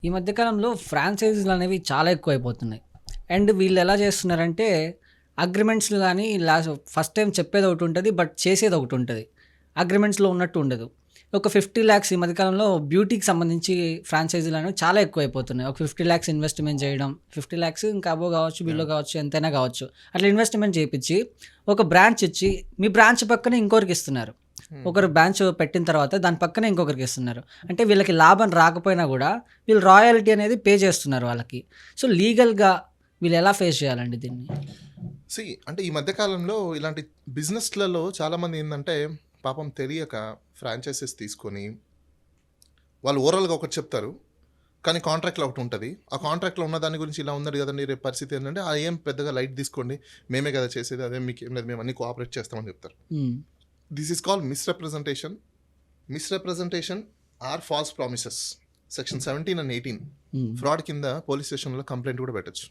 ఈ మధ్య కాలంలో ఫ్రాంచైజీలు అనేవి చాలా ఎక్కువైపోతున్నాయి. అండ్ వీళ్ళు ఎలా చేస్తున్నారంటే అగ్రీమెంట్స్‌లు గాని ఫస్ట్ టైమ్ చెప్పేది ఒకటి ఉంటది. బట్ చేసేది ఒకటి ఉంటది. అగ్రీమెంట్స్‌లో ఉన్నట్టు ఉండదు. ఒక 50,00,000 ఈ మధ్య కాలంలో బ్యూటీకి సంబంధించి ఫ్రాంచైజీలు అనేవి చాలా ఎక్కువైపోతున్నాయి. ఒక 50,00,000 ఇన్వెస్ట్‌మెంట్ చేయడం. 50,00,000 ఇంకా అబోవ్ కావచ్చు, బిలో యాహ్! కావచ్చు, ఎంతైనా కావచ్చు. అట్లా ఇన్వెస్ట్‌మెంట్ చేపిచ్చి ఒక బ్రాంచ్ ఇచ్చి మీ బ్రాంచ్ పక్కనే ఇంకోరికి ఇస్తున్నారు. ఒకరు హుహు. బ్రాంచ్ పెట్టిన తర్వాత దాని పక్కనే ఇంకొకరికి ఇస్తున్నారు. అంటే వీళ్ళకి లాభం రాకపోయినా గూడా వీళ్ళు రాయల్టీ అనేది పే చేస్తున్నారు వాళ్ళకి. సో, లీగల్‌గా వీళ్ళు ఎలా ఫేస్ చేయాలండి దీన్ని? అంటే ఈ మధ్య కాలంలో ఇలాంటి బిజినెస్‌లలో చాలామంది ఏందంటే, పాపం తెలియక ఫ్రాంచైజెస్ తీసుకొని, వాళ్ళు ఓరల్‌గా ఒకటి చెప్తారు. కానీ కాంట్రాక్ట్‌లో ఒకటుంటది. ఆ కాంట్రాక్ట్‌లో ఉన్న దాని గురించి ఇలా ఉన్నది గదండీ! రేపు పరిస్థితి ఏంటంటే, ఏం పెద్దగా లైట్ తీసుకోండి. మేమే గదా చేసేది. అదేం మీకేం లేదు. మేము అన్నీ కోఆపరేట్ చేస్తామని చెప్తారు. Hmm. This is called misrepresentation. Misrepresentation or false promises. Section 17 and 18 hmm. Fraud కింద పోలీస్ స్టేషన్‌లో కంప్లెయింట్ కూడా పెట్టొచ్చు.